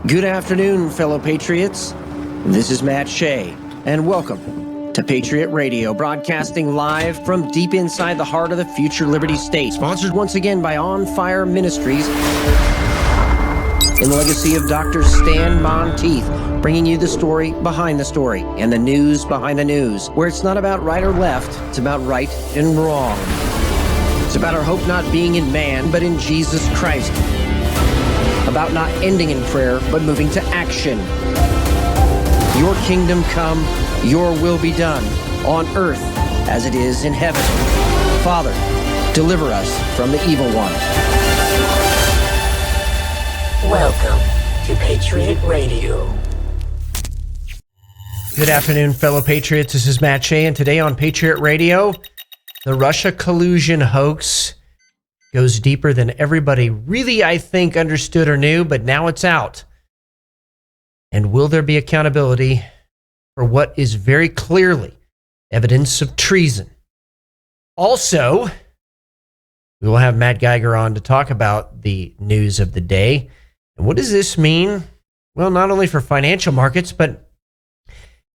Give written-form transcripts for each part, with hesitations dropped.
Good afternoon, fellow patriots. This is Matt Shea, and welcome to Patriot Radio, broadcasting live from deep inside the heart of the future Liberty State. Sponsored once again by On Fire Ministries, in the legacy of Dr. Stan Monteith, bringing you the story behind the story and the news behind the news, where it's not about right or left, it's about right and wrong. It's about our hope not being in man, but in Jesus Christ. About not ending in prayer, but moving to action. Your kingdom come, your will be done, on earth as it is in heaven. Father, deliver us from the evil one. Welcome to Patriot Radio. Good afternoon, fellow patriots. This is Matt Shea, and today on Patriot Radio, the Russia collusion hoax goes deeper than everybody really, I think, understood or knew, but now it's out. And will there be accountability for what is very clearly evidence of treason? Also, we will have Matt Geiger on to talk about the news of the day. And what does this mean? Well, not only for financial markets, but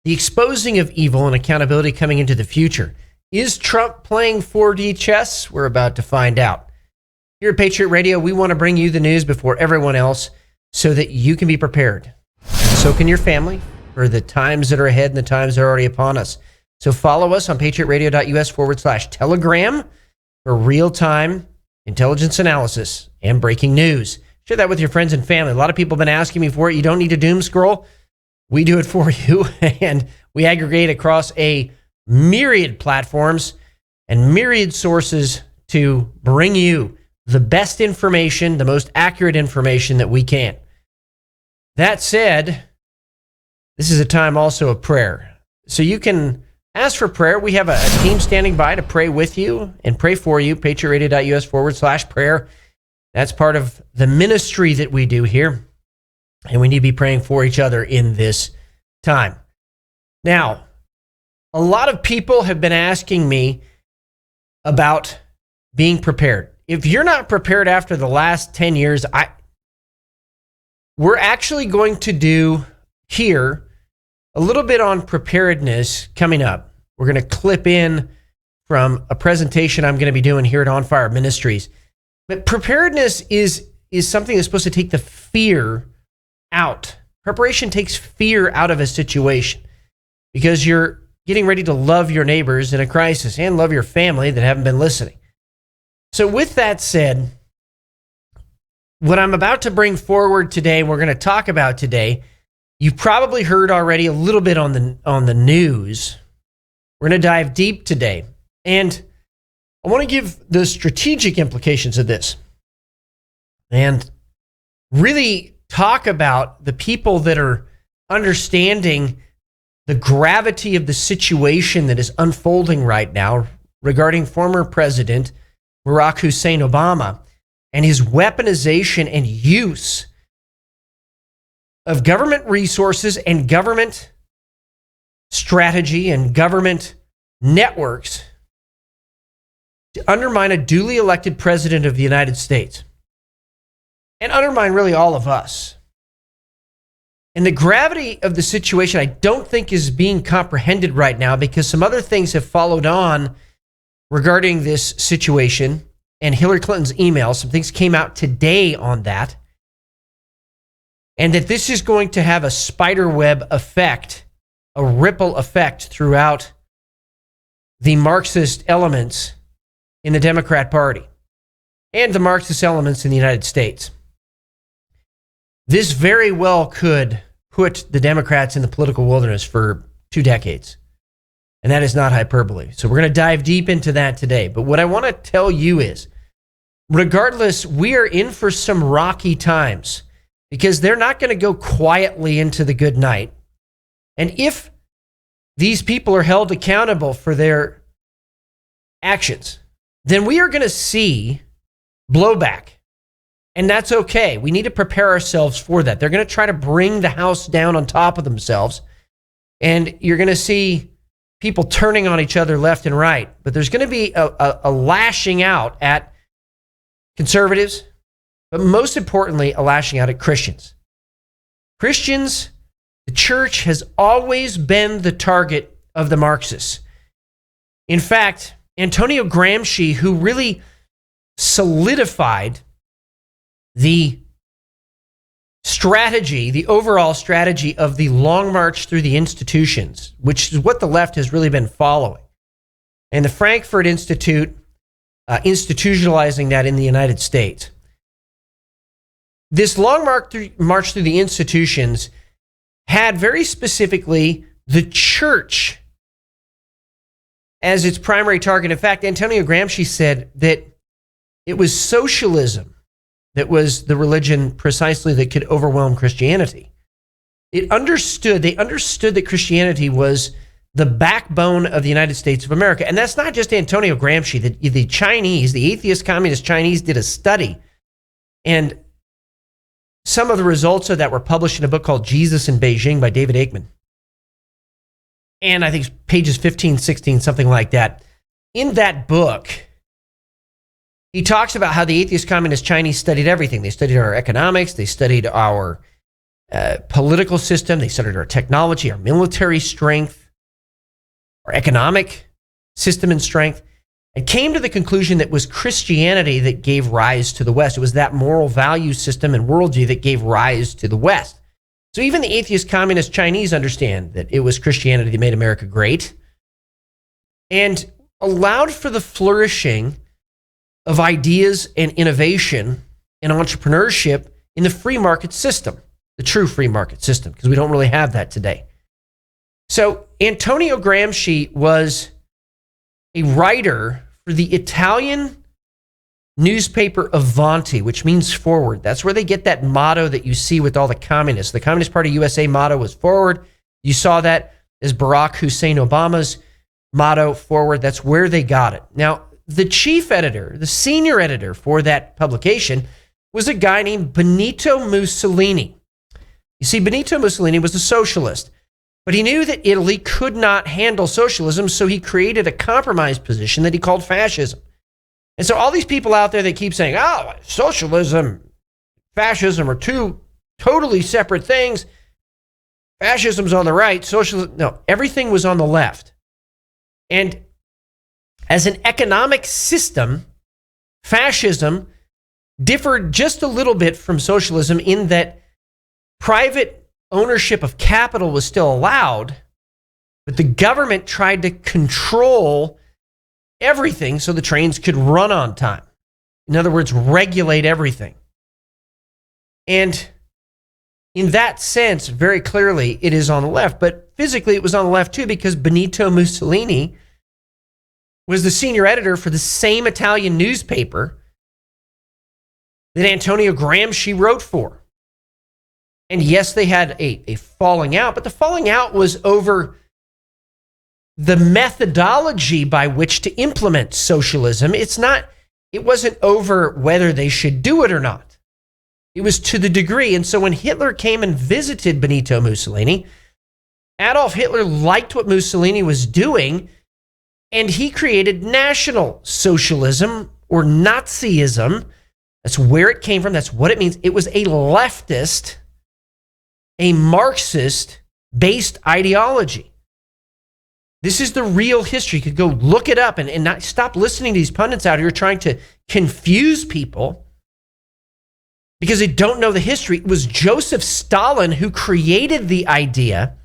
the exposing of evil and accountability coming into the future. Is Trump playing 4D chess? We're about to find out. Here at Patriot Radio, we want to bring you the news before everyone else so that you can be prepared. So can your family for the times that are ahead and the times that are already upon us. So follow us on patriotradio.us/telegram for real-time intelligence analysis and breaking news. Share that with your friends and family. A lot of people have been asking me for it. You don't need to doom scroll. We do it for you, and we aggregate across a myriad platforms and myriad sources to bring you the best information, the most accurate information that we can. That said, this is a time also of prayer. So you can ask for prayer. We have a team standing by to pray with you and pray for you, patriotradio.us/prayer. That's part of the ministry that we do here. And we need to be praying for each other in this time. Now, a lot of people have been asking me about being prepared. If you're not prepared after the last 10 years, we're actually going to do here a little bit on preparedness coming up. We're going to clip in from a presentation I'm going to be doing here at On Fire Ministries. But preparedness is something that's supposed to take the fear out. Preparation takes fear out of a situation because you're getting ready to love your neighbors in a crisis and love your family that haven't been listening. So with that said, what I'm about to bring forward today, we're going to talk about today, you've probably heard already a little bit on the news. We're going to dive deep today. And I want to give the strategic implications of this and really talk about the people that are understanding the gravity of the situation that is unfolding right now regarding former President Barack Hussein Obama and his weaponization and use of government resources and government strategy and government networks to undermine a duly elected president of the United States and undermine really all of us. And the gravity of the situation I don't think is being comprehended right now because some other things have followed on regarding this situation and Hillary Clinton's email. Some things came out today on that. And that this is going to have a spiderweb effect, a ripple effect throughout the Marxist elements in the Democrat Party and the Marxist elements in the United States. This very well could put the Democrats in the political wilderness for 2 decades. And that is not hyperbole. So we're going to dive deep into that today. But what I want to tell you is, regardless, we are in for some rocky times because they're not going to go quietly into the good night. And if these people are held accountable for their actions, then we are going to see blowback. And that's okay. We need to prepare ourselves for that. They're going to try to bring the house down on top of themselves. And you're going to see people turning on each other left and right. But there's going to be a lashing out at conservatives, but most importantly, a lashing out at Christians. Christians, the church has always been the target of the Marxists. In fact, Antonio Gramsci, who really solidified the strategy, the overall strategy of the long march through the institutions, which is what the left has really been following. And the Frankfurt Institute institutionalizing that in the United States. This long march through the institutions had very specifically the church as its primary target. In fact, Antonio Gramsci said that it was socialism that was the religion precisely that could overwhelm Christianity. They understood that Christianity was the backbone of the United States of America. And that's not just Antonio Gramsci. The Chinese, the atheist communist Chinese, did a study. And some of the results of that were published in a book called Jesus in Beijing by David Aikman. And I think it's pages 15, 16, something like that. In that book, he talks about how the atheist communist Chinese studied everything. They studied our economics. They studied our political system. They studied our technology, our military strength, our economic system and strength, and came to the conclusion that it was Christianity that gave rise to the West. It was that moral value system and worldview that gave rise to the West. So even the atheist communist Chinese understand that it was Christianity that made America great and allowed for the flourishing of ideas and innovation and entrepreneurship in the free market system, the true free market system, because we don't really have that today. So Antonio Gramsci was a writer for the Italian newspaper Avanti, which means forward. That's where they get that motto that you see with all the communists. The Communist Party USA motto was forward. You saw that as Barack Hussein Obama's motto, forward. That's where they got it. Now, the chief editor, the senior editor for that publication was a guy named Benito Mussolini. You see, Benito Mussolini was a socialist, but he knew that Italy could not handle socialism, so he created a compromise position that he called fascism. And so all these people out there that keep saying, oh, socialism, fascism are two totally separate things. Fascism's on the right, socialism, no, everything was on the left. And as an economic system, fascism differed just a little bit from socialism in that private ownership of capital was still allowed, but the government tried to control everything so the trains could run on time. In other words, regulate everything. And in that sense, very clearly, it is on the left. But physically, it was on the left too, because Benito Mussolini was the senior editor for the same Italian newspaper that Antonio Gramsci wrote for. And yes, they had a falling out, but the falling out was over the methodology by which to implement socialism. It wasn't over whether they should do it or not. It was to the degree. And so when Hitler came and visited Benito Mussolini, Adolf Hitler liked what Mussolini was doing, and he created National Socialism or Nazism. That's where it came from. That's what it means. It was a leftist, a Marxist-based ideology. This is the real history. You could go look it up and not stop listening to these pundits out here trying to confuse people because they don't know the history. It was Joseph Stalin who created the idea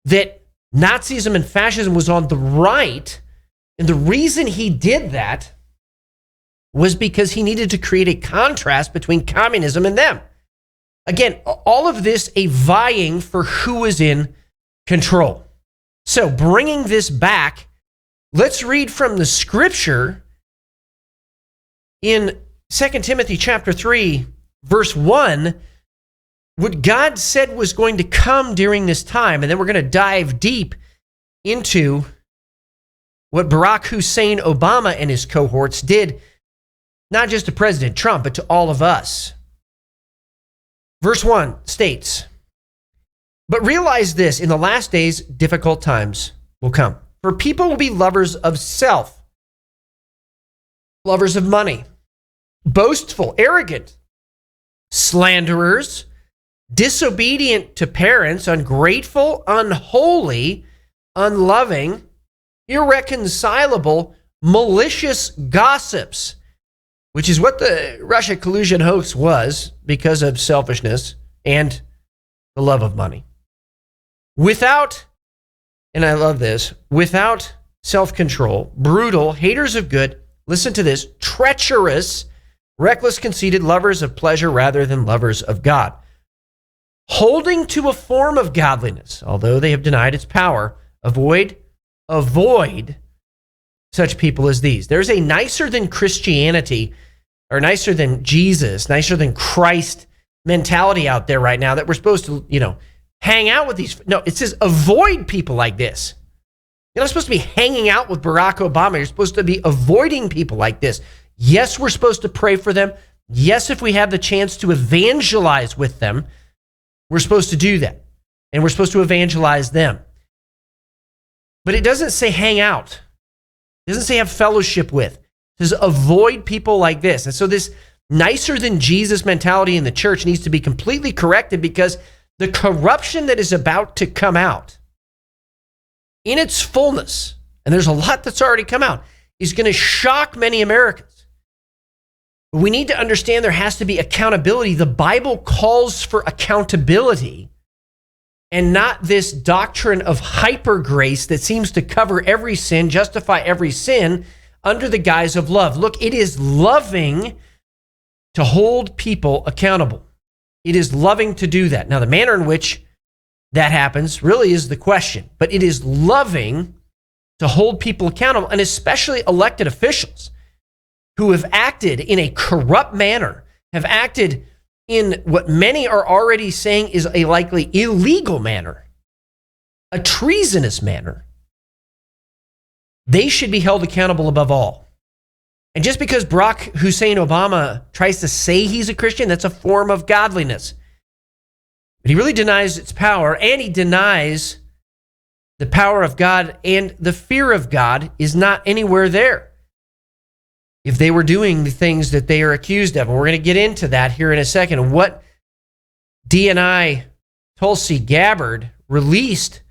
that Nazism and fascism was on the right. And the reason he did that was because he needed to create a contrast between communism and them. Again, all of this a vying for who was in control. So bringing this back, let's read from the scripture in 2 Timothy chapter 3, verse 1, what God said was going to come during this time. And then we're going to dive deep into what Barack Hussein Obama and his cohorts did, not just to President Trump, but to all of us. Verse 1 states, "But realize this, in the last days, difficult times will come. For people will be lovers of self, lovers of money, boastful, arrogant, slanderers, disobedient to parents, ungrateful, unholy, unloving, irreconcilable, malicious gossips, which is what the Russia collusion hoax was because of selfishness and the love of money. Without, and I love this, without self-control, brutal, haters of good, listen to this, treacherous, reckless, conceited, lovers of pleasure rather than lovers of God. Holding to a form of godliness, although they have denied its power, avoid such people as these. There's a nicer than Christianity, or nicer than Jesus, nicer than Christ mentality out there right now that we're supposed to, hang out with these. No, it says avoid people like this. You're not supposed to be hanging out with Barack Obama. You're supposed to be avoiding people like this. Yes, we're supposed to pray for them. Yes, if we have the chance to evangelize with them, we're supposed to do that. And we're supposed to evangelize them. But it doesn't say hang out. It doesn't say have fellowship with. It says avoid people like this. And so this nicer than Jesus mentality in the church needs to be completely corrected, because the corruption that is about to come out in its fullness, and there's a lot that's already come out, is going to shock many Americans. But we need to understand there has to be accountability. The Bible calls for accountability, and not this doctrine of hyper grace that seems to cover every sin, justify every sin under the guise of love. Look, it is loving to hold people accountable. It is loving to do that. Now, the manner in which that happens really is the question, but it is loving to hold people accountable, and especially elected officials who have acted in a corrupt manner, have acted in what many are already saying is a likely illegal manner, a treasonous manner. They should be held accountable above all. And just because Barack Hussein Obama tries to say he's a Christian, that's a form of godliness. But he really denies its power, and he denies the power of God, and the fear of God is not anywhere there if they were doing the things that they are accused of. And we're going to get into that here in a second. What DNI Tulsi Gabbard released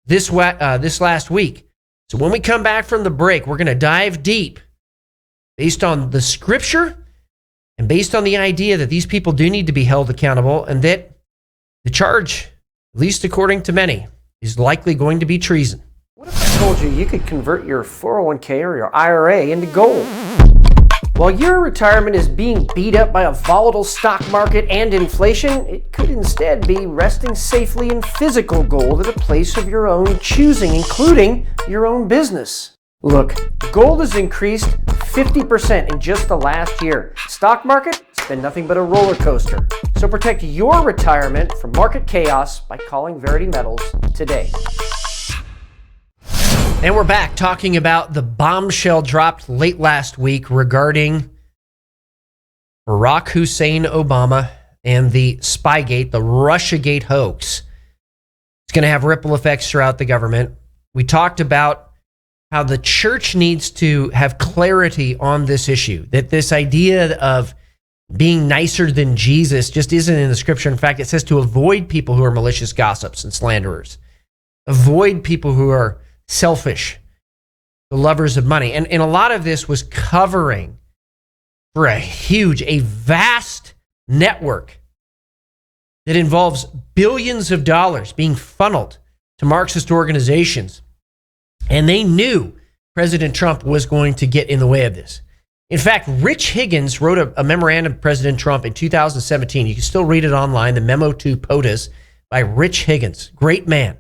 this last week. So when we come back from the break, we're going to dive deep based on the scripture and based on the idea that these people do need to be held accountable, and that the charge, at least according to many, is likely going to be treason. What if I told you you could convert your 401k or your IRA into gold? While your retirement is being beat up by a volatile stock market and inflation, it could instead be resting safely in physical gold at a place of your own choosing, including your own business. Look, gold has increased 50% in just the last year. Stock market, it's been nothing but a roller coaster. So protect your retirement from market chaos by calling Verity Metals today. And we're back talking about the bombshell dropped late last week regarding Barack Hussein Obama and the Spygate, the Russiagate hoax. It's going to have ripple effects throughout the government. We talked about how the church needs to have clarity on this issue, that this idea of being nicer than Jesus just isn't in the scripture. In fact, it says to avoid people who are malicious gossips and slanderers. Avoid people who are selfish, the lovers of money. And a lot of this was covering for a vast network that involves billions of dollars being funneled to Marxist organizations. And they knew President Trump was going to get in the way of this. In fact, Rich Higgins wrote a memorandum to President Trump in 2017. You can still read it online, the Memo to POTUS by Rich Higgins. Great man.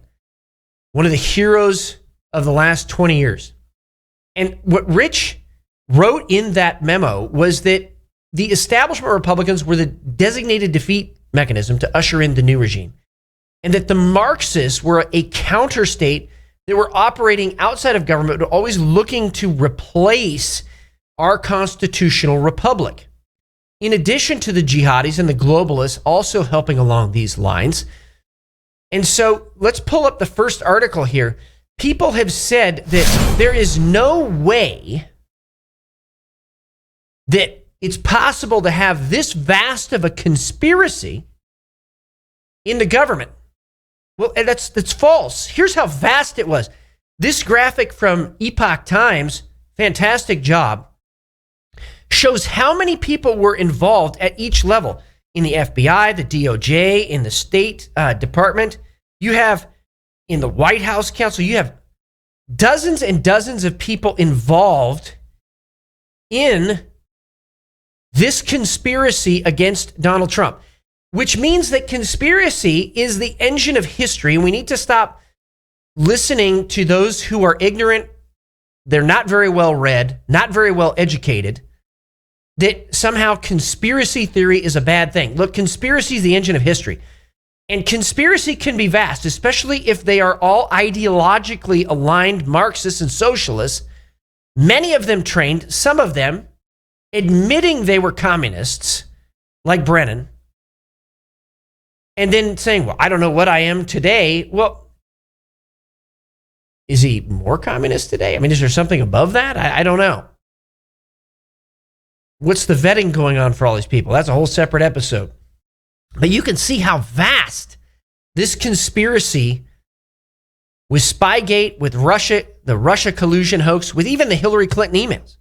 One of the heroes of the last 20 years. And what Rich wrote in that memo was that the establishment Republicans were the designated defeat mechanism to usher in the new regime. And that the Marxists were a counter state that were operating outside of government, but always looking to replace our constitutional republic. In addition to the jihadis and the globalists also helping along these lines. And so let's pull up the first article here. People have said that there is no way that it's possible to have this vast of a conspiracy in the government. Well, and that's false. Here's how vast it was. This graphic from Epoch Times, fantastic job, shows how many people were involved at each level in the FBI, the DOJ, in the State Department. You have in the White House Council, you have dozens and dozens of people involved in this conspiracy against Donald Trump, which means that conspiracy is the engine of history. And we need to stop listening to those who are ignorant. They're not very well read, not very well educated, that somehow conspiracy theory is a bad thing. Look, conspiracy is the engine of history. And conspiracy can be vast, especially if they are all ideologically aligned Marxists and socialists, many of them trained, some of them admitting they were communists, like Brennan, and then saying, well, I don't know what I am today. Well, is he more communist today? I mean, is there something above that? I don't know. What's the vetting going on for all these people? That's a whole separate episode. But you can see how vast this conspiracy with Spygate, with Russia, the Russia collusion hoax, with even the Hillary Clinton emails.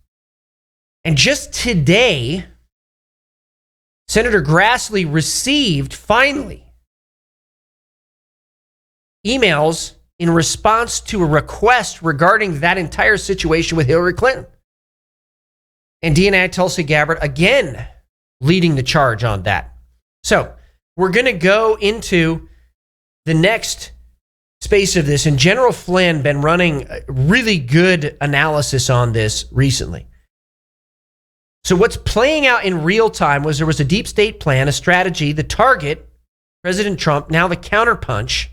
And just today, Senator Grassley received, finally, emails in response to a request regarding that entire situation with Hillary Clinton. And DNA Tulsi Gabbard, again, leading the charge on that. So we're going to go into the next space of this. And General Flynn been running a really good analysis on this recently. So what's playing out in real time was there was a deep state plan, a strategy, the target, President Trump, now the counterpunch.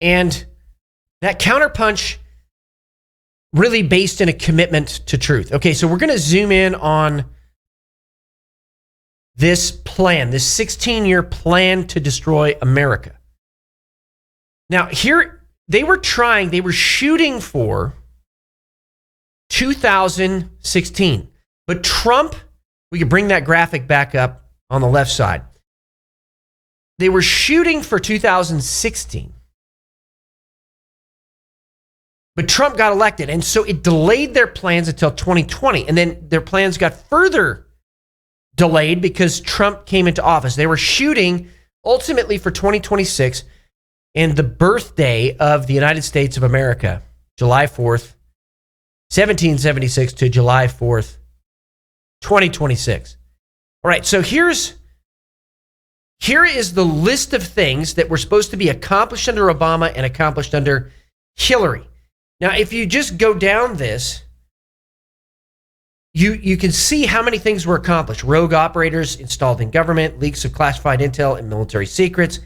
And that counterpunch really based in a commitment to truth. Okay, so we're going to zoom in on this plan, this 16-year plan to destroy America. Now, here, they were shooting for 2016. But Trump, we could bring that graphic back up on the left side. They were shooting for 2016. But Trump got elected, and so it delayed their plans until 2020. And then their plans got further delayed because Trump came into office. They were shooting ultimately for 2026 and the birthday of the United States of America, July 4th, 1776 to July 4th, 2026. All right, so here is the list of things that were supposed to be accomplished under Obama and accomplished under Hillary. Now, if you just go down this, you can see how many things were accomplished. Rogue operators installed in government, leaks of classified intel and military secrets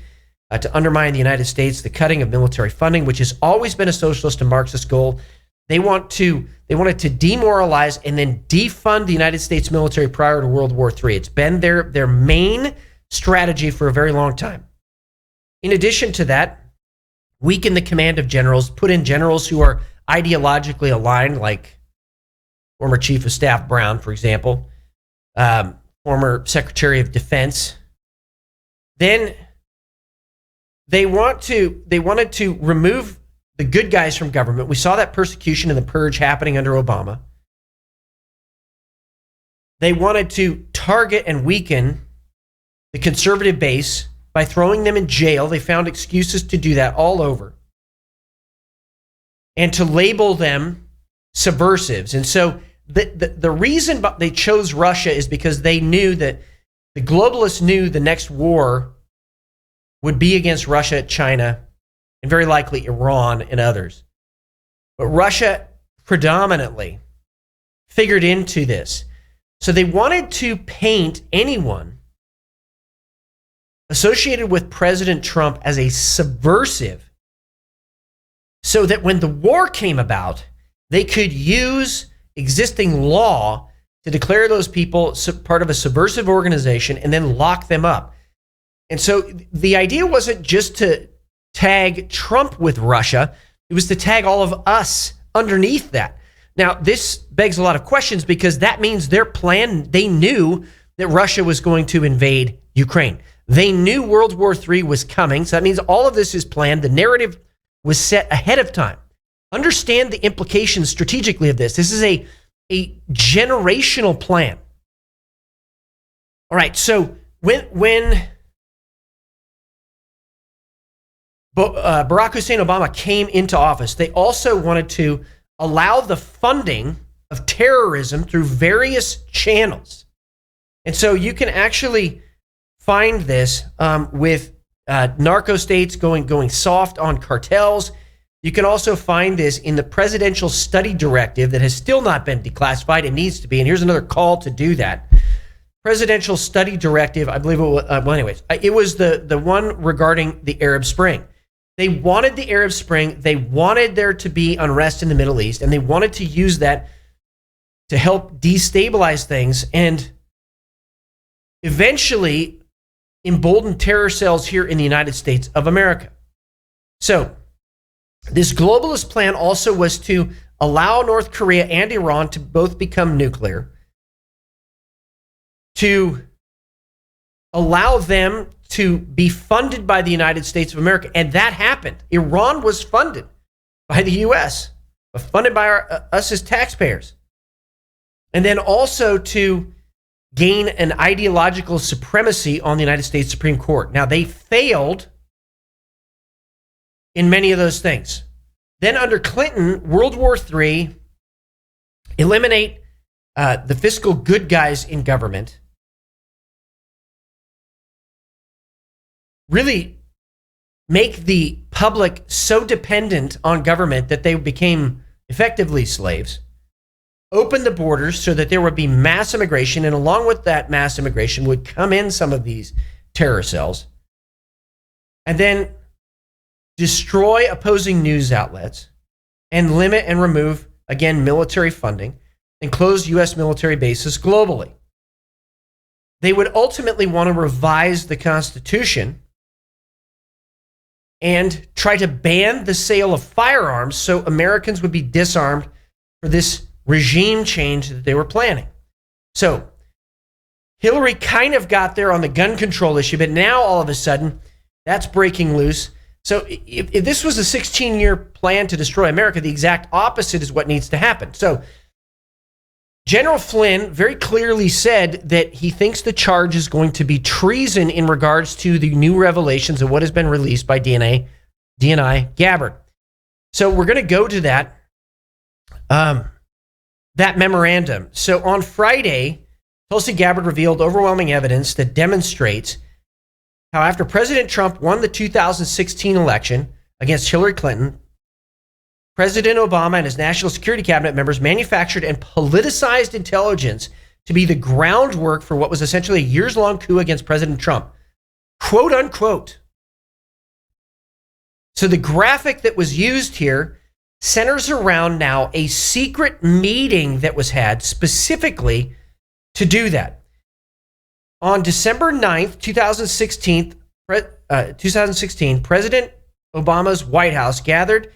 to undermine the United States, the cutting of military funding, which has always been a socialist and Marxist goal. They wanted to demoralize and then defund the United States military prior to World War III. It's been their main strategy for a very long time. In addition to that, weaken the command of generals, put in generals who are ideologically aligned, like former Chief of Staff Brown, for example, former Secretary of Defense. Then they wanted to remove the good guys from government. We saw that persecution and the purge happening under Obama. They wanted to target and weaken the conservative base by throwing them in jail. They found excuses to do that all over. And to label them subversives. And so the reason they chose Russia is because they knew that the globalists knew the next war would be against Russia, China, and very likely Iran and others. But Russia predominantly figured into this. So they wanted to paint anyone associated with President Trump as a subversive so that when the war came about, they could use existing law to declare those people part of a subversive organization and then lock them up. And so the idea wasn't just to tag Trump with Russia, it was to tag all of us underneath that. Now, this begs a lot of questions because that means their plan, they knew that Russia was going to invade Ukraine. They knew World War III was coming. So that means all of this is planned. The narrative was set ahead of time. Understand the implications strategically of this. This is a generational plan. All right, so when Barack Hussein Obama came into office, they also wanted to allow the funding of terrorism through various channels. And so you can actually find this with narco states going soft on cartels. You can also find this in the Presidential Study Directive that has still not been declassified. It needs to be. And here's another call to do that. Presidential Study Directive, I believe it was, it was the one regarding the Arab Spring. They wanted the Arab Spring. They wanted there to be unrest in the Middle East, and they wanted to use that to help destabilize things and eventually embolden terror cells here in the United States of America. So this globalist plan also was to allow North Korea and Iran to both become nuclear, to allow them to be funded by the United States of America. And that happened. Iran was funded by the U.S., funded by us as taxpayers. And then also to gain an ideological supremacy on the United States Supreme Court. Now, they failed in many of those things. Then under Clinton, World War III, eliminate the fiscal good guys in government, really make the public so dependent on government that they became effectively slaves, open the borders so that there would be mass immigration, and along with that mass immigration would come in some of these terror cells, and then destroy opposing news outlets and limit and remove, again, military funding and close U.S. military bases globally. They would ultimately want to revise the Constitution and try to ban the sale of firearms so Americans would be disarmed for this regime change that they were planning. So Hillary kind of got there on the gun control issue, but now all of a sudden that's breaking loose. So if this was a 16-year plan to destroy America, the exact opposite is what needs to happen. So General Flynn very clearly said that he thinks the charge is going to be treason in regards to the new revelations of what has been released by DNI Gabbard. So we're going to go to that memorandum. So on Friday, Tulsi Gabbard revealed overwhelming evidence that demonstrates how after President Trump won the 2016 election against Hillary Clinton, President Obama and his national security cabinet members manufactured and politicized intelligence to be the groundwork for what was essentially a years-long coup against President Trump. Quote unquote. So the graphic that was used here centers around now a secret meeting that was had specifically to do that. On December 9th, 2016, President Obama's White House gathered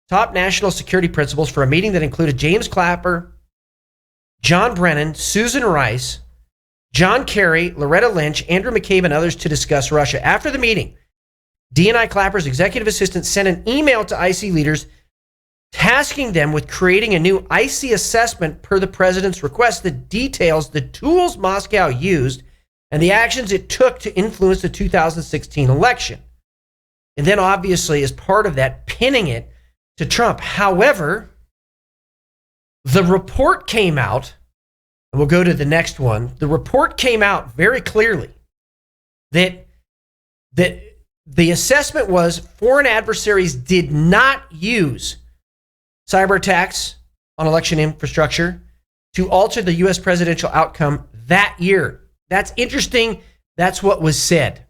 top national security principals for a meeting that included James Clapper, John Brennan, Susan Rice, John Kerry, Loretta Lynch, Andrew McCabe, and others to discuss Russia. After the meeting, DNI Clapper's executive assistant sent an email to IC leaders tasking them with creating a new IC assessment per the president's request that details the tools Moscow used and the actions it took to influence the 2016 election. And then obviously, as part of that, pinning it to Trump. However, the report came out, and we'll go to the next one. The report came out very clearly that the assessment was foreign adversaries did not use cyber attacks on election infrastructure to alter the U.S. presidential outcome that year. That's interesting. That's what was said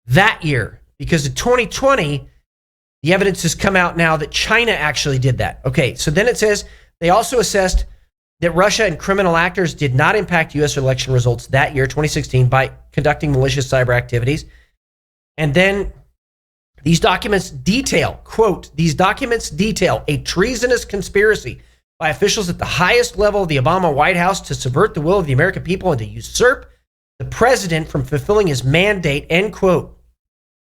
that year, because in 2020, the evidence has come out now that China actually did that. Okay, so then it says they also assessed that Russia and criminal actors did not impact U.S. election results that year, 2016, by conducting malicious cyber activities. And then these documents detail, quote, these documents detail a treasonous conspiracy by officials at the highest level of the Obama White House to subvert the will of the American people and to usurp the president from fulfilling his mandate, end quote,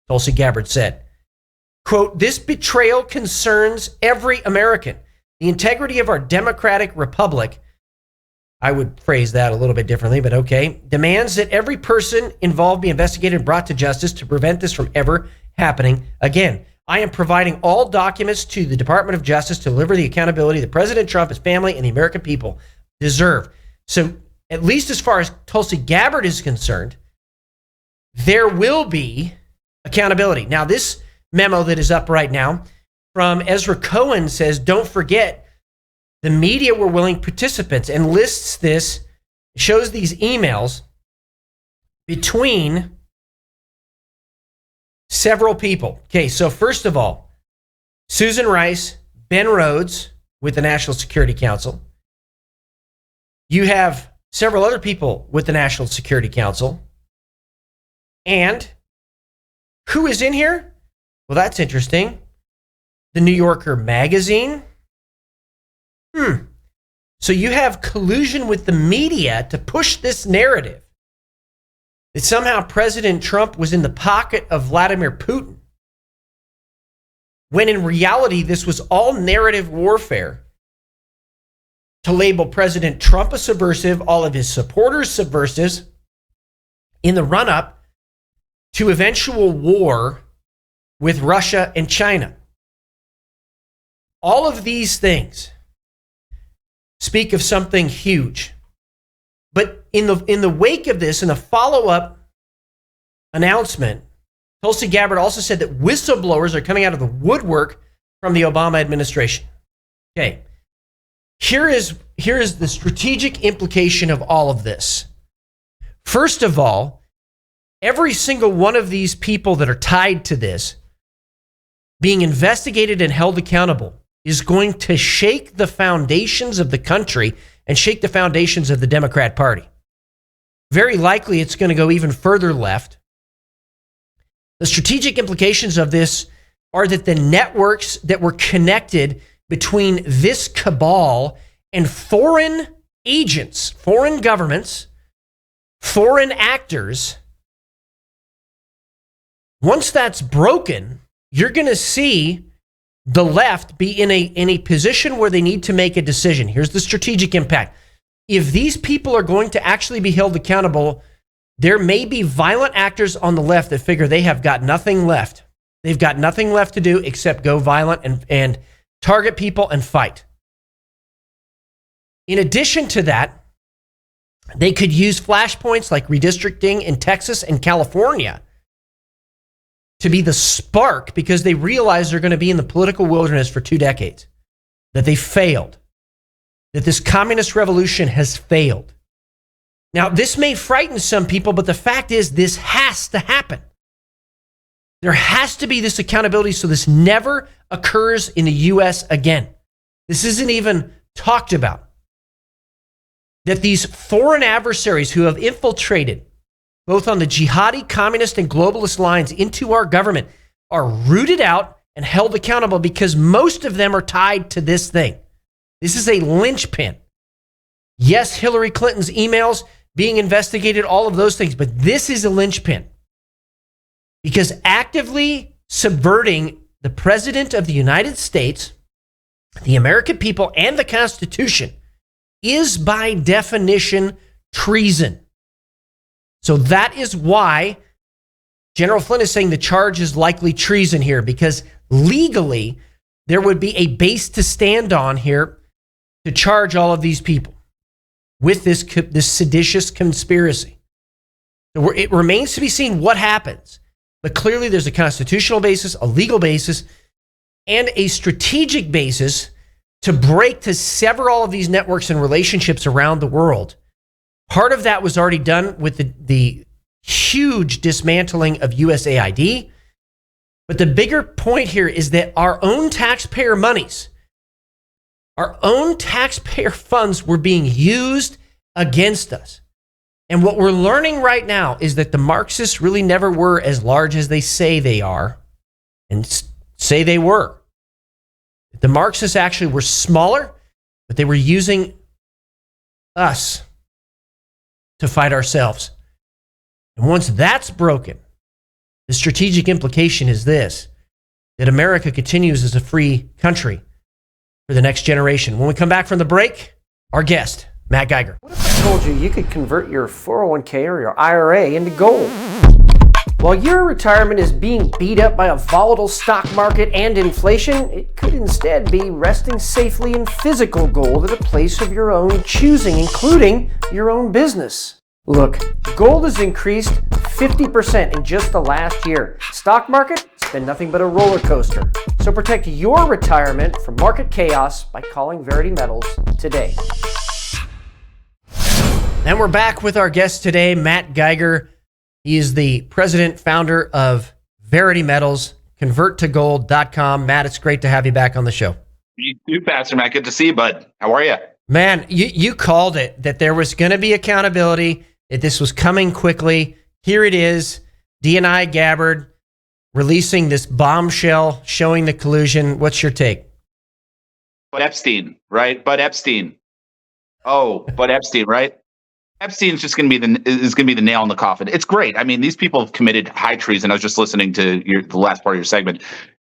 Tulsi Gabbard said. Quote, this betrayal concerns every American. The integrity of our democratic republic, I would phrase that a little bit differently, but okay, demands that every person involved be investigated and brought to justice to prevent this from ever happening again. I am providing all documents to the Department of Justice to deliver the accountability that President Trump, his family, and the American people deserve. So, at least as far as Tulsi Gabbard is concerned, there will be accountability. Now, this memo that is up right now from Ezra Cohen says, don't forget, the media were willing participants, and lists this, shows these emails between several people. Okay, so first of all, Susan Rice, Ben Rhodes with the National Security Council. You have several other people with the National Security Council. And who is in here? Well, that's interesting. The New Yorker magazine. So you have collusion with the media to push this narrative that somehow President Trump was in the pocket of Vladimir Putin, when in reality, this was all narrative warfare to label President Trump a subversive, all of his supporters subversives, in the run-up to eventual war with Russia and China. All of these things speak of something huge. But in the wake of this, in a follow-up announcement, Tulsi Gabbard also said that whistleblowers are coming out of the woodwork from the Obama administration. Okay, here is the strategic implication of all of this. First of all, every single one of these people that are tied to this being investigated and held accountable is going to shake the foundations of the country and shake the foundations of the Democrat Party. Very likely it's going to go even further left. The strategic implications of this are that the networks that were connected between this cabal and foreign agents, foreign governments, foreign actors, once that's broken, you're going to see the left be in a position where they need to make a decision. Here's the strategic impact. If these people are going to actually be held accountable, there may be violent actors on the left that figure they have got nothing left. They've got nothing left to do except go violent and target people and fight. In addition to that, they could use flashpoints like redistricting in Texas and California to be the spark, because they realize they're going to be in the political wilderness for 2 decades, that they failed, that this communist revolution has failed. Now, this may frighten some people, but the fact is this has to happen. There has to be this accountability so this never occurs in the U.S. again. This isn't even talked about. That these foreign adversaries who have infiltrated both on the jihadi, communist, and globalist lines into our government are rooted out and held accountable, because most of them are tied to this thing. This is a linchpin. Yes, Hillary Clinton's emails being investigated, all of those things, but this is a linchpin. Because actively subverting the President of the United States, the American people, and the Constitution is by definition treason. So that is why General Flynn is saying the charge is likely treason here, because legally there would be a base to stand on here to charge all of these people with this seditious conspiracy. So it remains to be seen what happens. But clearly there's a constitutional basis, a legal basis, and a strategic basis to sever all of these networks and relationships around the world. Part of that was already done with the huge dismantling of USAID. But the bigger point here is that our own taxpayer monies, our own taxpayer funds were being used against us. And what we're learning right now is that the Marxists really never were as large as they say they are and say they were. The Marxists actually were smaller, but they were using us to fight ourselves. And once that's broken, the strategic implication is this, that America continues as a free country for the next generation. When we come back from the break, our guest, Matt Geiger. What if I told you you could convert your 401k or your IRA into gold? While your retirement is being beat up by a volatile stock market and inflation, it could instead be resting safely in physical gold at a place of your own choosing, including your own business. Look, gold has increased 50% in just the last year. Stock market, it's been nothing but a roller coaster. So protect your retirement from market chaos by calling Verity Metals today. And we're back with our guest today, Matt Geiger. He is the president, founder of VERITY Metals, converttogold.com. Matt, it's great to have you back on the show. You too, Pastor Matt. Good to see you, bud. How are you? Man, you called it, that there was going to be accountability, that this was coming quickly. Here it is, D&I Gabbard releasing this bombshell showing the collusion. What's your take? But Epstein, right? But Epstein. Oh, but Epstein, right? Epstein's just going to be the nail in the coffin. It's great. I mean, these people have committed high treason. I was just listening to the last part of your segment.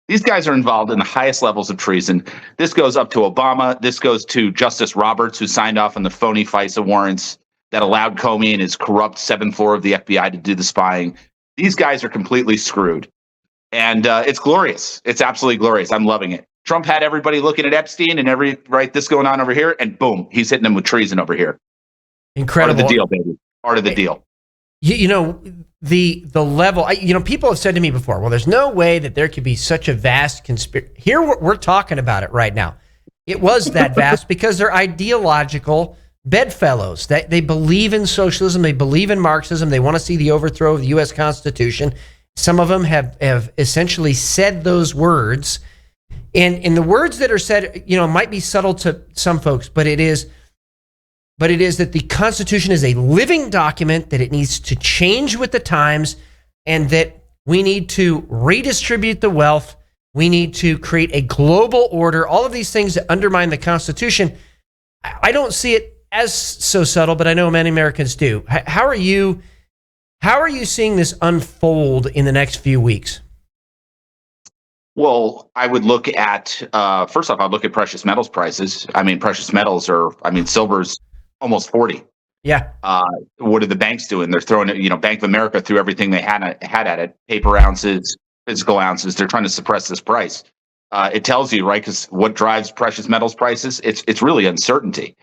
These guys are involved in the highest levels of treason. This goes up to Obama. This goes to Justice Roberts, who signed off on the phony FISA warrants that allowed Comey and his corrupt seventh floor of the FBI to do the spying. These guys are completely screwed. And it's glorious. It's absolutely glorious. I'm loving it. Trump had everybody looking at Epstein and this going on over here, and boom, he's hitting them with treason over here. Incredible. Part of the deal, baby. Part of the deal. You know, the level, people have said to me before, well, there's no way that there could be such a vast conspiracy. Here, we're talking about it right now. It was that vast because they're ideological bedfellows. That they believe in socialism. They believe in Marxism. They want to see the overthrow of the U.S. Constitution. Some of them have essentially said those words. And the words that are said, might be subtle to some folks, but it is that the Constitution is a living document, that it needs to change with the times, and that we need to redistribute the wealth. We need to create a global order. All of these things that undermine the Constitution. I don't see it as so subtle, but I know many Americans do. How are you seeing this unfold in the next few weeks? Well, I would look at, first off, I'd look at precious metals prices. I mean, precious metals silver's almost 40. Yeah. What are the banks doing? They're throwing it, Bank of America threw everything they had at it, paper ounces, physical ounces. They're trying to suppress this price. It tells you, right? Because what drives precious metals prices? It's really uncertainty.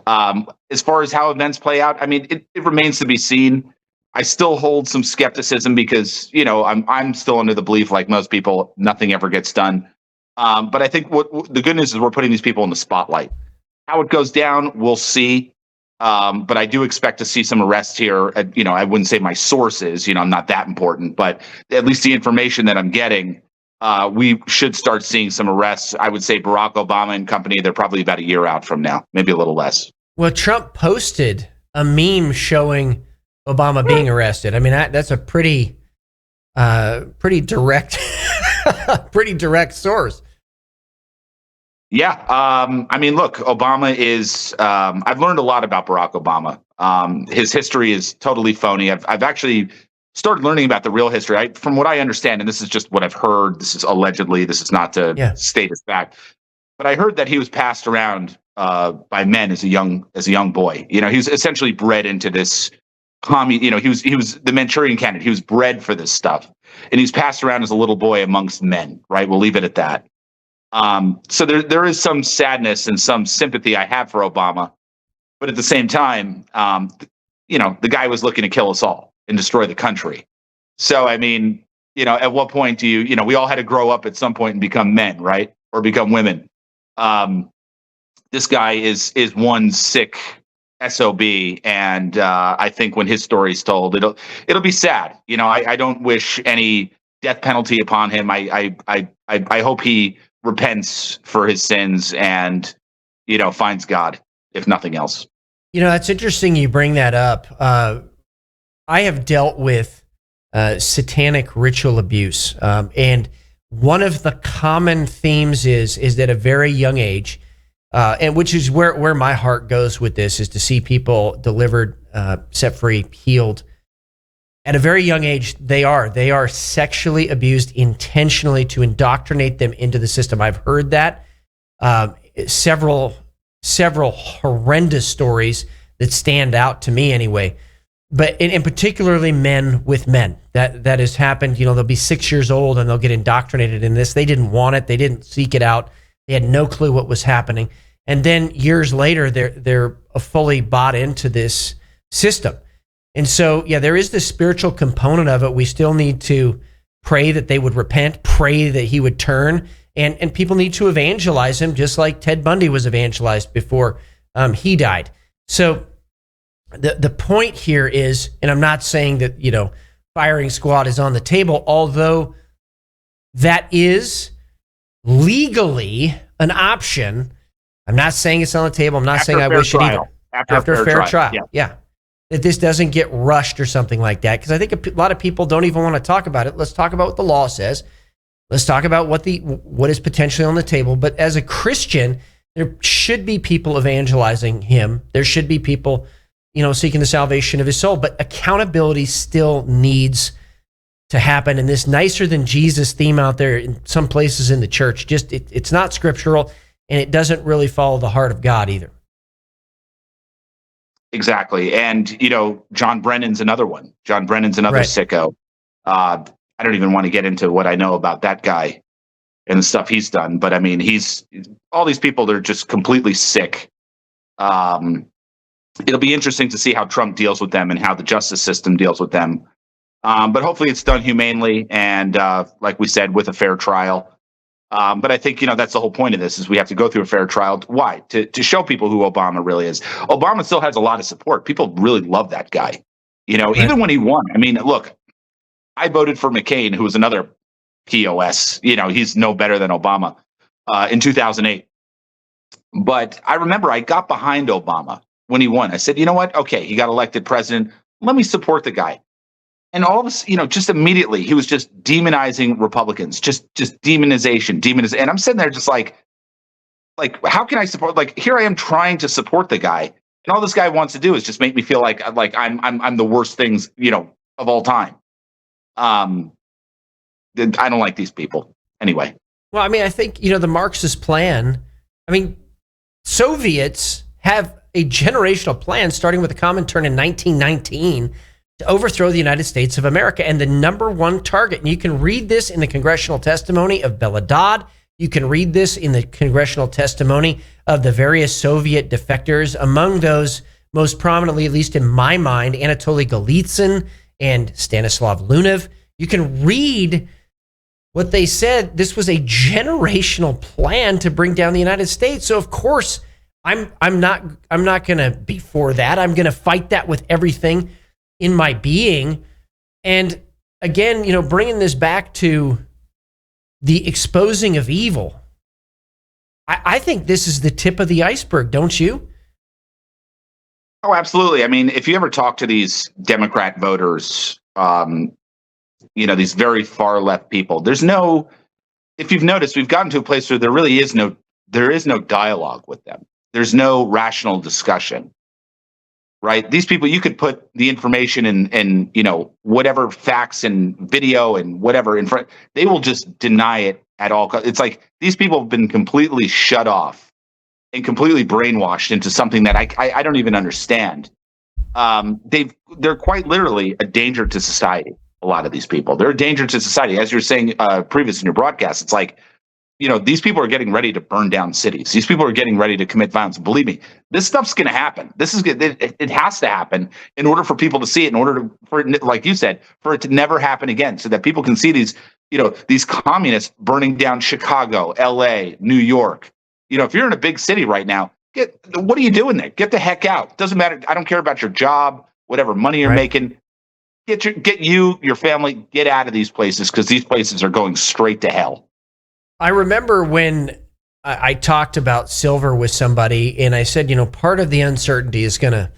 As far as how events play out, I mean, it remains to be seen. I still hold some skepticism because, I'm still under the belief, like most people, nothing ever gets done. But I think what the good news is we're putting these people in the spotlight. How it goes down, we'll see. But I do expect to see some arrests here. I wouldn't say my sources, I'm not that important, but at least the information that I'm getting, we should start seeing some arrests. I would say Barack Obama and company, they're probably about a year out from now, maybe a little less. Well, Trump posted a meme showing Obama being arrested. I mean, that's a pretty direct, pretty direct source. Yeah. Look, Obama is, I've learned a lot about Barack Obama. His history is totally phony. I've actually started learning about the real history. From what I understand, and this is just what I've heard, this is allegedly, this is not to state as fact, but I heard that he was passed around by men as a young boy. He was essentially bred into this he was the Manchurian candidate. He was bred for this stuff, and he's passed around as a little boy amongst men. Right? We'll leave it at that. So there is some sadness and some sympathy I have for Obama, but at the same time, the guy was looking to kill us all and destroy the country. So, I mean, at what point do we all had to grow up at some point and become men, right? Or become women. This guy is one sick SOB. And, I think when his story's told, it'll be sad. I don't wish any death penalty upon him. I hope he repents for his sins and, finds God, if nothing else. It's interesting you bring that up. I have dealt with satanic ritual abuse. And one of the common themes is that at a very young age, and which is where my heart goes with this, is to see people delivered, set free, healed at a very young age, they are sexually abused intentionally to indoctrinate them into the system. I've heard that several horrendous stories that stand out to me anyway. But and particularly men with men, that has happened. They'll be 6 years old and they'll get indoctrinated in this. They didn't want it. They didn't seek it out. They had no clue what was happening. And then years later, they're fully bought into this system. And so, yeah, there is the spiritual component of it. We still need to pray that they would repent, pray that he would turn, and people need to evangelize him, just like Ted Bundy was evangelized before he died. So the point here is, and I'm not saying that, firing squad is on the table, although that is legally an option. I'm not saying it's on the table. I'm not saying I wish it either. After a fair trial. Yeah. That this doesn't get rushed or something like that. Because I think a lot of people don't even want to talk about it. Let's talk about what the law says. Let's talk about what is potentially on the table. But as a Christian, there should be people evangelizing him. There should be people, seeking the salvation of his soul. But accountability still needs to happen. And this nicer than Jesus theme out there in some places in the church, it's not scriptural, and it doesn't really follow the heart of God either. Exactly. And, John Brennan's another one. John Brennan's another Right. sicko. I don't even want to get into what I know about that guy and the stuff he's done. But I mean, all these people, they're just completely sick. It'll be interesting to see how Trump deals with them and how the justice system deals with them. But hopefully it's done humanely and, like we said, with a fair trial. But I think, that's the whole point of this is we have to go through a fair trial. Why? To show people who Obama really is. Obama still has a lot of support. People really love that guy. Even when he won. I mean, look, I voted for McCain, who was another POS. He's no better than Obama in 2008. But I remember I got behind Obama when he won. I said, you know what? Okay, he got elected president. Let me support the guy. And all of us, just immediately, he was just demonizing Republicans, just demonization. And I'm sitting there just like, how can I support? Like, here I am trying to support the guy, and all this guy wants to do is just make me feel like I'm the worst things, of all time. I don't like these people anyway. Well, I mean, I think, the Marxist plan, Soviets have a generational plan starting with the Comintern in 1919 to overthrow the United States of America. And the number one target, and you can read this in the congressional testimony of Bella Dodd. You can read this in the congressional testimony of the various Soviet defectors. Among those, most prominently, at least in my mind, Anatoly Golitsyn and Stanislav Lunev. You can read what they said. This was a generational plan to bring down the United States. So of course, I'm not going to be for that. I'm going to fight that with everything in my being. And again, bringing this back to the exposing of evil, I think this is the tip of the iceberg, don't you? Oh, absolutely. I mean, if you ever talk to these Democrat voters, these very far left people, if you've noticed, we've gotten to a place where there is no dialogue with them. There's no rational discussion. Right? These people, you could put the information and whatever facts and video and whatever in front, they will just deny it at all. It's like these people have been completely shut off and completely brainwashed into something that I don't even understand. They're quite literally a danger to society. A lot of these people, they're a danger to society. As you were saying previous in your broadcast, it's like, these people are getting ready to burn down cities. These people are getting ready to commit violence. Believe me, this stuff's going to happen. It has to happen in order for people to see it, in order for it, like you said, for it to never happen again, so that people can see these communists burning down Chicago, LA, New York. If you're in a big city right now, what are you doing there? Get the heck out. Doesn't matter. I don't care about your job, whatever money you're making. Get your family, get out of these places, because these places are going straight to hell. I remember when I talked about silver with somebody, and I said, part of the uncertainty is gonna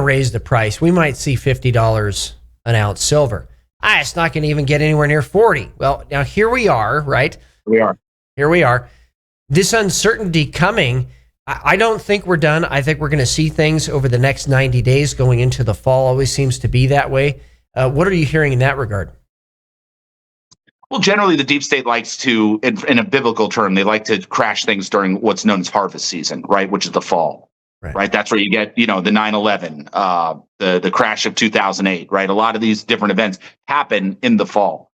raise the price. We might see $50 an ounce silver. It's not going to even get anywhere near 40. Well, now here we are, right? Here we are. This uncertainty coming. I don't think we're done. I think we're going to see things over the next 90 days going into the fall. Always seems to be that way. What are you hearing in that regard? Well, generally, the deep state likes to, in a biblical term, they like to crash things during what's known as harvest season, right? Which is the fall, right? That's where you get, the 9/11, the crash of 2008, right? A lot of these different events happen in the fall.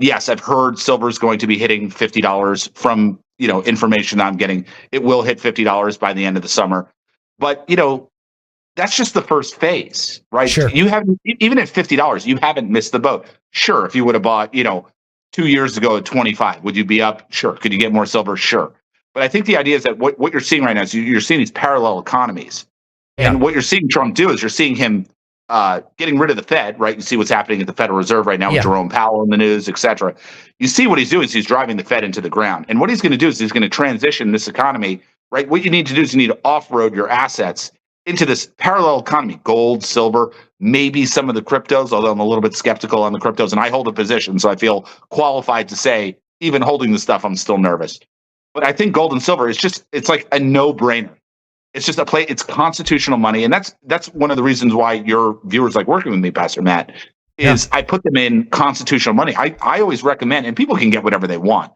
Yes, I've heard silver is going to be hitting $50 from, information I'm getting. It will hit $50 by the end of the summer. But, that's just the first phase, right? Sure. You haven't, even at $50, you haven't missed the boat. Sure, if you would have bought, 2 years ago at 25, would you be up? Sure. Could you get more silver? Sure. But I think the idea is that what you're seeing right now is you're seeing these parallel economies. Yeah. And what you're seeing Trump do is you're seeing him getting rid of the Fed, right? You see what's happening at the Federal Reserve right now with Jerome Powell in the news, et cetera. You see what he's doing is he's driving the Fed into the ground. And what he's going to do is he's going to transition this economy, right? What you need to do is you need to off-road your assets into this parallel economy, gold, silver, maybe some of the cryptos, although I'm a little bit skeptical on the cryptos, and I hold a position, so I feel qualified to say, even holding the stuff, I'm still nervous. But I think gold and silver is it's like a no-brainer. It's just it's constitutional money, and that's one of the reasons why your viewers like working with me, Pastor Matt, is I put them in constitutional money. I always recommend, and people can get whatever they want,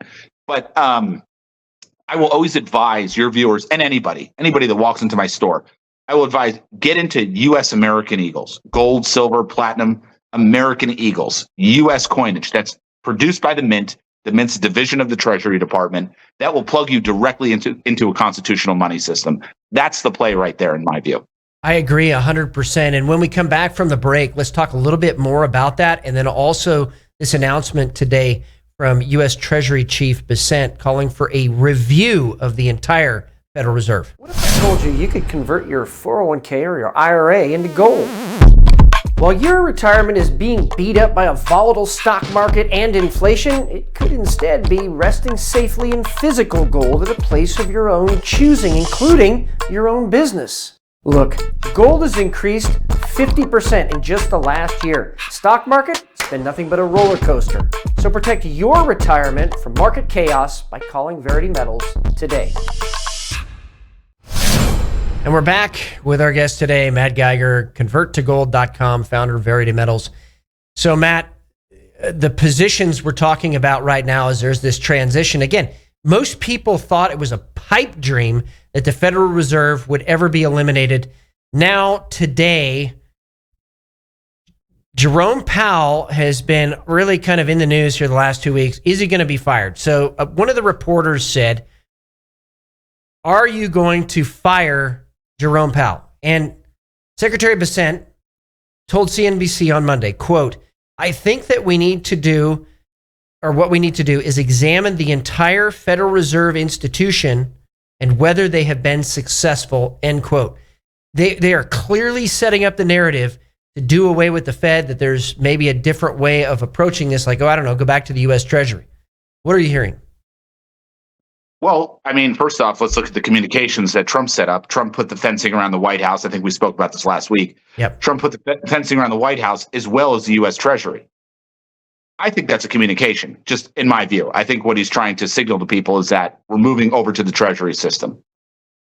but I will always advise your viewers and anybody that walks into my store, I will advise, get into U.S. American Eagles, gold, silver, platinum, American Eagles, U.S. coinage that's produced by the Mint. The Mint's division of the Treasury Department that will plug you directly into a constitutional money system. That's the play right there, in my view. I agree 100%. And when we come back from the break, let's talk a little bit more about that. And then also this announcement today from U.S. Treasury Chief Bessent calling for a review of the entire Federal Reserve. What if I told you could convert your 401k or your IRA into gold? While your retirement is being beat up by a volatile stock market and inflation, it could instead be resting safely in physical gold at a place of your own choosing, including your own business. Look, gold has increased 50% in just the last year. Stock market, it's been nothing but a roller coaster. So protect your retirement from market chaos by calling Verity Metals today. And we're back with our guest today, Matt Geiger, converttogold.com, founder of Verity Metals. So, Matt, the positions we're talking about right now is there's this transition. Again, most people thought it was a pipe dream that the Federal Reserve would ever be eliminated. Now, today, Jerome Powell has been really kind of in the news here the last 2 weeks. Is he going to be fired? So one of the reporters said, are you going to fire Jerome Powell? And Secretary Bessent told CNBC on Monday, quote, I think that what we need to do is examine the entire Federal Reserve institution and whether they have been successful, end quote. They are clearly setting up the narrative to do away with the Fed, that there's maybe a different way of approaching this, like, go back to the U.S. Treasury. What are you hearing? Well, I mean, first off, let's look at the communications that Trump set up. Trump put the fencing around the White House. I think we spoke about this last week. Yep. Trump put the fencing around the White House as well as the U.S. Treasury. I think that's a communication, just in my view. I think what he's trying to signal to people is that we're moving over to the Treasury system,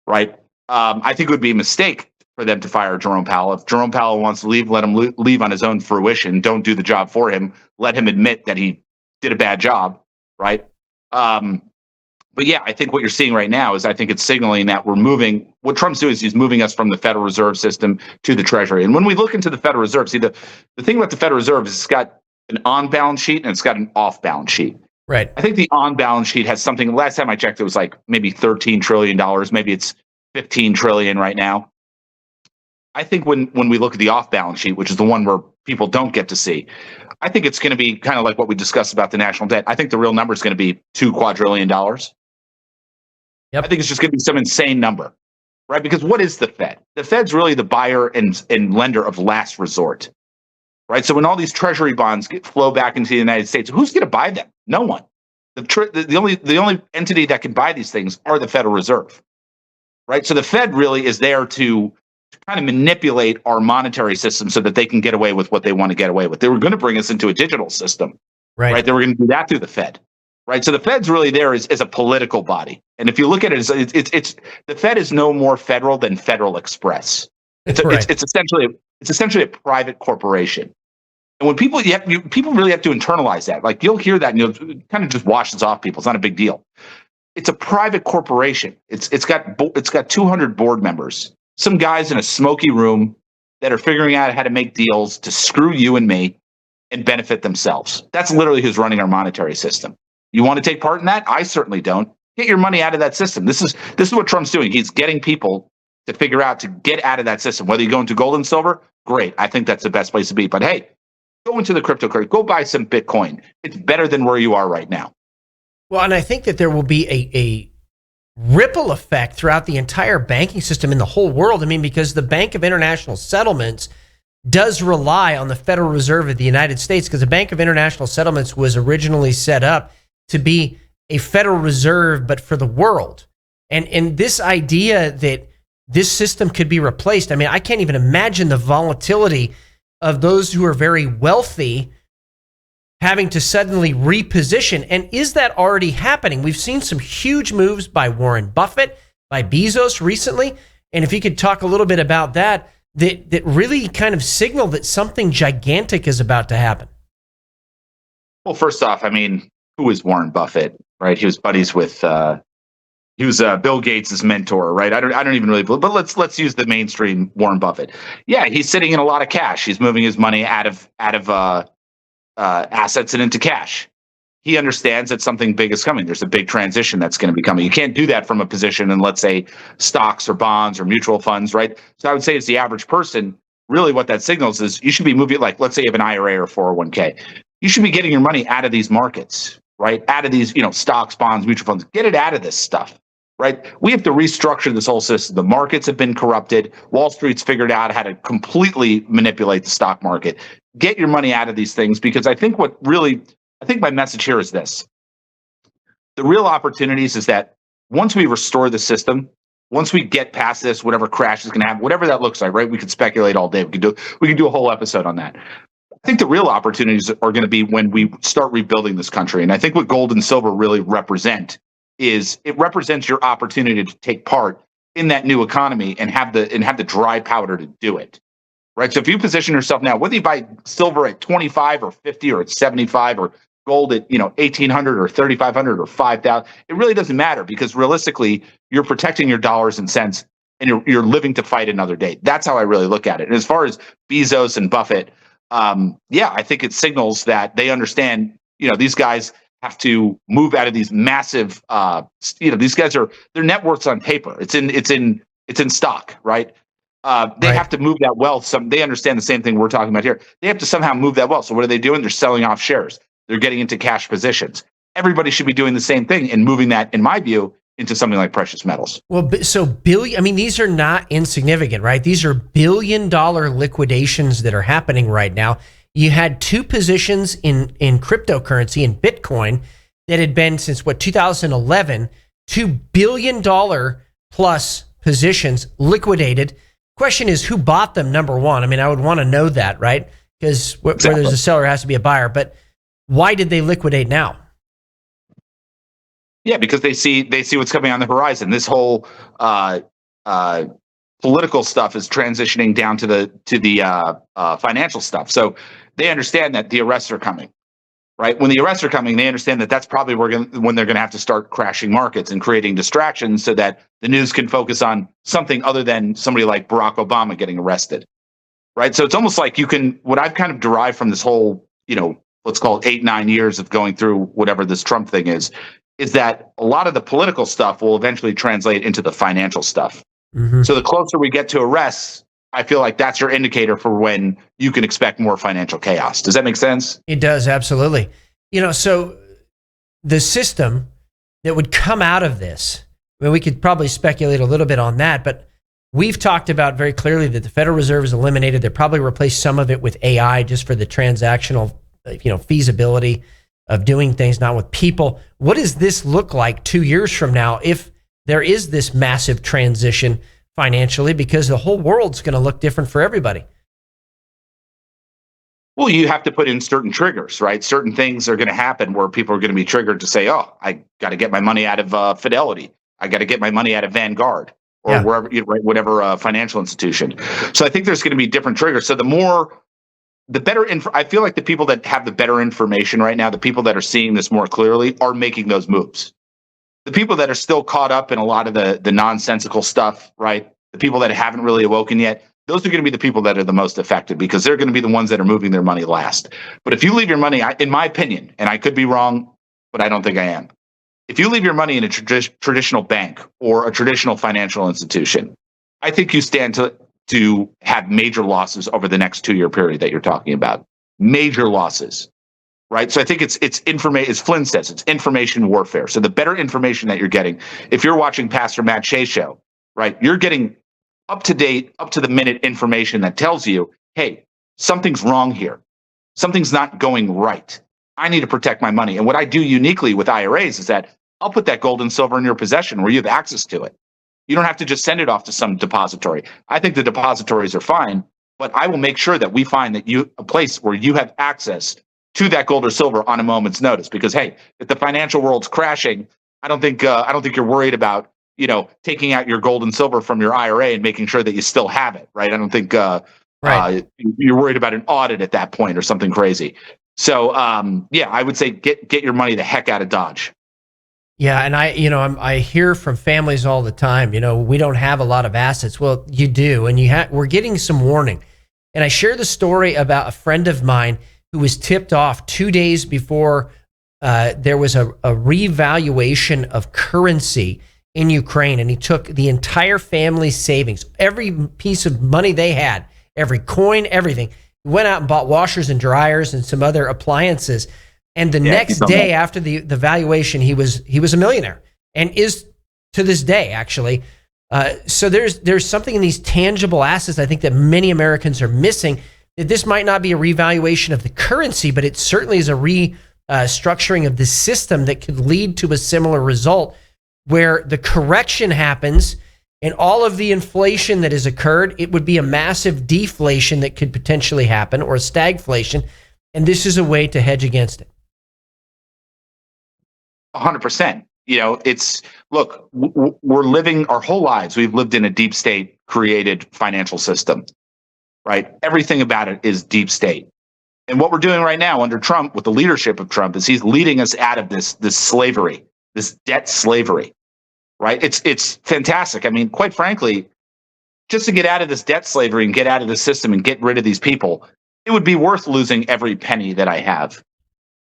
right? I think it would be a mistake for them to fire Jerome Powell. If Jerome Powell wants to leave, let him leave on his own fruition. Don't do the job for him. Let him admit that he did a bad job, right? But yeah, I think what you're seeing right now is I think it's signaling that we're moving. What Trump's doing is he's moving us from the Federal Reserve System to the Treasury. And when we look into the Federal Reserve, see, the thing about the Federal Reserve is it's got an on-balance sheet and it's got an off-balance sheet. Right. I think the on-balance sheet has something, last time I checked, it was like maybe $13 trillion. Maybe it's $15 trillion right now. I think when we look at the off-balance sheet, which is the one where people don't get to see, I think it's going to be kind of like what we discussed about the national debt. I think the real number is going to be $2 quadrillion. Yep. I think it's just going to be some insane number, right? Because what is the Fed? The Fed's really the buyer and lender of last resort, right? So when all these treasury bonds flow back into the United States, who's going to buy them? No one. The only entity that can buy these things are the Federal Reserve, right? So the Fed really is there to kind of manipulate our monetary system so that they can get away with what they want to get away with. They were going to bring us into a digital system, right? They were going to do that through the Fed. Right, so the Fed's really there as a political body, and if you look at it, it's the Fed is no more federal than Federal Express. It's essentially a private corporation, And when people really have to internalize that. Like you'll hear that and you'll kind of just washes off people. It's not a big deal. It's a private corporation. It's got 200 board members. Some guys in a smoky room that are figuring out how to make deals to screw you and me and benefit themselves. That's literally who's running our monetary system. You want to take part in that? I certainly don't. Get your money out of that system. This is what Trump's doing. He's getting people to figure out to get out of that system. Whether you go into gold and silver, great. I think that's the best place to be. But hey, go into the cryptocurrency. Go buy some Bitcoin. It's better than where you are right now. Well, and I think that there will be a ripple effect throughout the entire banking system in the whole world. I mean, because the Bank of International Settlements does rely on the Federal Reserve of the United States, because the Bank of International Settlements was originally set up to be a Federal Reserve, but for the world. And this idea that this system could be replaced, I mean, I can't even imagine the volatility of those who are very wealthy having to suddenly reposition. And is that already happening? We've seen some huge moves by Warren Buffett, by Bezos recently. And if you could talk a little bit about that really kind of signal that something gigantic is about to happen. Well, first off, I mean, who is Warren Buffett, right? He was buddies with, he was Bill Gates' mentor, right? I don't even really believe, but let's use the mainstream Warren Buffett. Yeah, he's sitting in a lot of cash. He's moving his money out of assets and into cash. He understands that something big is coming. There's a big transition that's going to be coming. You can't do that from a position in, let's say, stocks or bonds or mutual funds, right? So I would say as the average person, really what that signals is you should be moving, like, let's say you have an IRA or 401k. You should be getting your money out of these markets, right? Out of these, stocks, bonds, mutual funds. Get it out of this stuff, right? We have to restructure this whole system. The markets have been corrupted. Wall Street's figured out how to completely manipulate the stock market. Get your money out of these things, because I think my message here is this. The real opportunities is that once we restore the system, once we get past this, whatever crash is going to happen, whatever that looks like, right? We could speculate all day. We could do a whole episode on that. I think the real opportunities are going to be when we start rebuilding this country. And I think what gold and silver really represent is it represents your opportunity to take part in that new economy and have the dry powder to do it. Right. So if you position yourself now, whether you buy silver at 25 or 50 or at 75 or gold at 1,800 or 3,500 or 5,000, it really doesn't matter, because realistically, you're protecting your dollars and cents, and you're living to fight another day. That's how I really look at it. And as far as Bezos and Buffett, I think it signals that they understand. These guys have to move out of these massive. These guys their net worth's on paper. It's in stock, right? They have to move that wealth. They understand the same thing we're talking about here. They have to somehow move that wealth. So what are they doing? They're selling off shares. They're getting into cash positions. Everybody should be doing the same thing and moving that, in my view, into something like precious metals. Well, so these are not insignificant, right? These are billion-dollar liquidations that are happening right now. You had two positions in cryptocurrency, in Bitcoin, that had been since 2011, $2 billion plus positions liquidated. Question is, who bought them, number one? I mean, I would want to know that, right? Because where there's a seller, has to be a buyer. But why did they liquidate now? Yeah, because they see what's coming on the horizon. This whole political stuff is transitioning down to the financial stuff. So they understand that the arrests are coming, right? When the arrests are coming, they understand that that's probably when they're going to have to start crashing markets and creating distractions so that the news can focus on something other than somebody like Barack Obama getting arrested, right? So it's almost like what I've kind of derived from this whole, let's call it 8-9 years of going through whatever this Trump thing is that a lot of the political stuff will eventually translate into the financial stuff. Mm-hmm. So the closer we get to arrests, I feel like that's your indicator for when you can expect more financial chaos. Does that make sense? It does, absolutely. So the system that would come out of this, I mean, we could probably speculate a little bit on that, but we've talked about very clearly that the Federal Reserve is eliminated. They'll probably replace some of it with AI just for the transactional, feasibility of doing things, not with people. What does this look like 2 years from now if there is this massive transition financially, because the whole world's going to look different for everybody? Well, you have to put in certain triggers, right? Certain things are going to happen where people are going to be triggered to say, oh, I got to get my money out of Fidelity. I got to get my money out of Vanguard or wherever, whatever financial institution. So I think there's going to be different triggers. So the more I feel like the people that have the better information right now, the people that are seeing this more clearly, are making those moves. The people that are still caught up in a lot of the nonsensical stuff, right? The people that haven't really awoken yet, those are going to be the people that are the most affected, because they're going to be the ones that are moving their money last. But if you leave your money, in my opinion, and I could be wrong, but I don't think I am. If you leave your money in a traditional bank or a traditional financial institution, I think you stand to have major losses over the next 2-year period that you're talking about. Major losses. Right. So I think it's information, as Flynn says, it's information warfare. So the better information that you're getting, if you're watching Pastor Matt Shea show, right, you're getting up to date, up to the minute information that tells you, hey, something's wrong here. Something's not going right. I need to protect my money. And what I do uniquely with IRAs is that I'll put that gold and silver in your possession where you have access to it. You don't have to just send it off to some depository. I think the depositories are fine, but I will make sure that we find that a place where you have access to that gold or silver on a moment's notice. Because hey, if the financial world's crashing, I don't think you're worried about taking out your gold and silver from your IRA and making sure that you still have it, right? I don't think you're worried about an audit at that point or something crazy. So I would say get your money the heck out of Dodge. Yeah, and I hear from families all the time, we don't have a lot of assets. Well, you do, and we're getting some warning. And I share the story about a friend of mine who was tipped off 2 days before there was a revaluation of currency in Ukraine, and he took the entire family's savings, every piece of money they had, every coin, everything. He went out and bought washers and dryers and some other appliances. And the next day after the valuation, he was a millionaire, and is to this day, actually. So there's something in these tangible assets I think that many Americans are missing. That this might not be a revaluation of the currency, but it certainly is a restructuring of the system that could lead to a similar result, where the correction happens and all of the inflation that has occurred, it would be a massive deflation that could potentially happen, or a stagflation. And this is a way to hedge against it. 100%. We're living our whole lives. We've lived in a deep state created financial system, right? Everything about it is deep state. And what we're doing right now under Trump, with the leadership of Trump, is he's leading us out of this slavery, this debt slavery, right? It's fantastic. I mean, quite frankly, just to get out of this debt slavery and get out of the system and get rid of these people, it would be worth losing every penny that I have,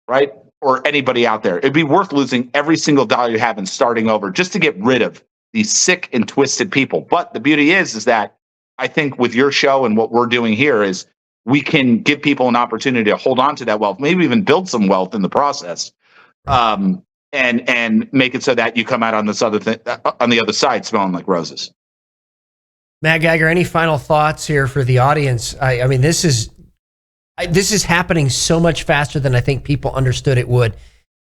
right? Or anybody out there. It'd be worth losing every single dollar you have and starting over just to get rid of these sick and twisted people. But the beauty is that I think with your show and what we're doing here is we can give people an opportunity to hold on to that wealth, maybe even build some wealth in the process, and make it so that you come out on this on the other side smelling like roses. Matt Geiger, any final thoughts here for the audience? I mean, this is happening so much faster than I think people understood it would.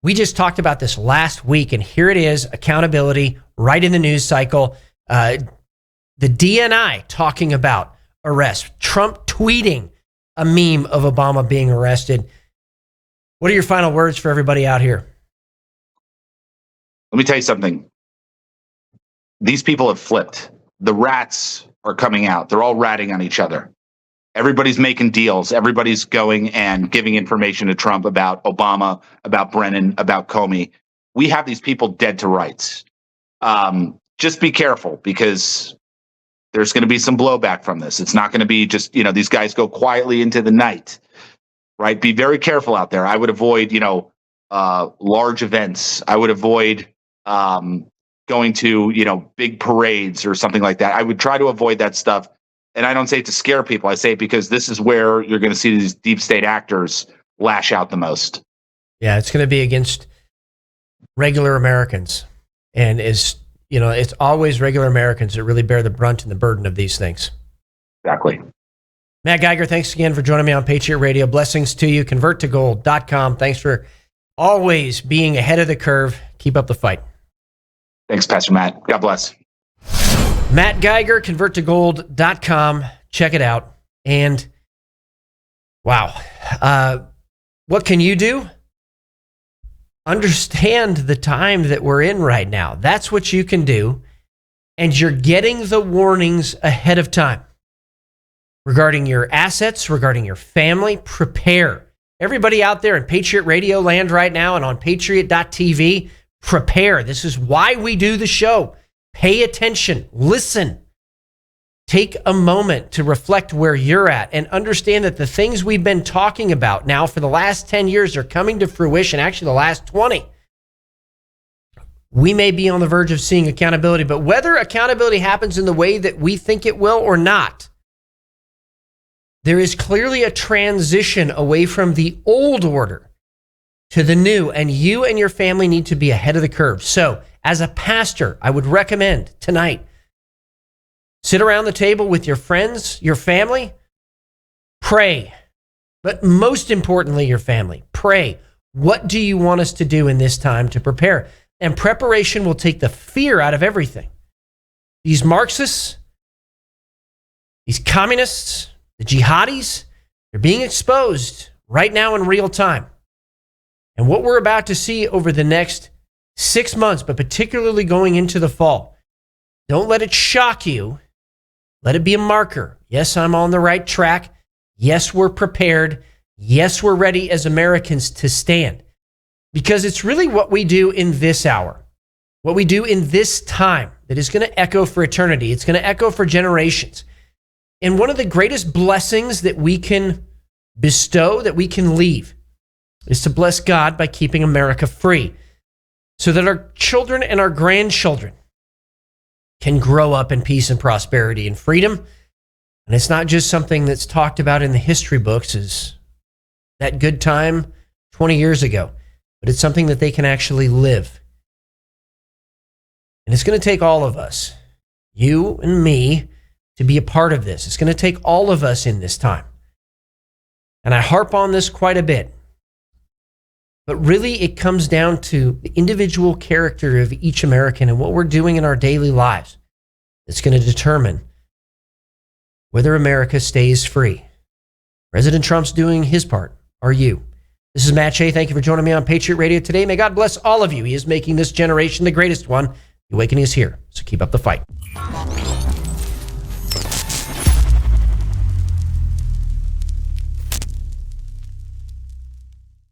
We just talked about this last week, and here it is, accountability right in the news cycle. The DNI talking about arrest. Trump tweeting a meme of Obama being arrested. What are your final words for everybody out here? Let me tell you something. These people have flipped. The rats are coming out. They're all ratting on each other. Everybody's making deals. Everybody's going and giving information to Trump about Obama, about Brennan, about Comey. We have these people dead to rights. Just be careful, because there's going to be some blowback from this. It's not going to be just, these guys go quietly into the night, right? Be very careful out there. I would avoid, large events. I would avoid going to, big parades or something like that. I would try to avoid that stuff. And I don't say it to scare people. I say it because this is where you're going to see these deep state actors lash out the most. Yeah, it's going to be against regular Americans. And it's always regular Americans that really bear the brunt and the burden of these things. Exactly. Matt Geiger, thanks again for joining me on Patriot Radio. Blessings to you. ConvertToGold.com. Thanks for always being ahead of the curve. Keep up the fight. Thanks, Pastor Matt. God bless. Matt Geiger, ConvertToGold.com. Check it out. And wow, what can you do? Understand the time that we're in right now. That's what you can do. And you're getting the warnings ahead of time. regarding your assets, regarding your family. Prepare. Everybody out there in Patriot Radio land right now and on patriot.tv, prepare. This is why we do the show. Pay attention. Listen. Take a moment to reflect where you're at and understand that the things we've been talking about now for the last 10 years are coming to fruition, actually the last 20. We may be on the verge of seeing accountability, but whether accountability happens in the way that we think it will or not, there is clearly a transition away from the old order to the new, and you and your family need to be ahead of the curve. So, as a pastor, I would recommend tonight, sit around the table with your friends, your family, pray. But most importantly, your family, pray. What do you want us to do in this time to prepare? And preparation will take the fear out of everything. These Marxists, these communists, the jihadis, they're being exposed right now in real time. And what we're about to see over the next 6 months, but particularly going into the fall, don't let it shock you. Let it be a marker. Yes, I'm on the right track. Yes, we're prepared. Yes, we're ready as Americans to stand. Because it's really what we do in this hour, what we do in this time that is going to echo for eternity. It's going to echo for generations. And one of the greatest blessings that we can bestow, that we can leave, is to bless God by keeping America free so that our children and our grandchildren can grow up in peace and prosperity and freedom. And it's not just something that's talked about in the history books as that good time 20 years ago, but it's something that they can actually live. And it's going to take all of us, you and me, to be a part of this. It's going to take all of us in this time. And I harp on this quite a bit. But really, it comes down to the individual character of each American and what we're doing in our daily lives. It's going to determine whether America stays free. President Trump's doing his part. Are you? This is Matt Shea. Thank you for joining me on Patriot Radio today. May God bless all of you. He is making this generation the greatest one. The awakening is here, so keep up the fight.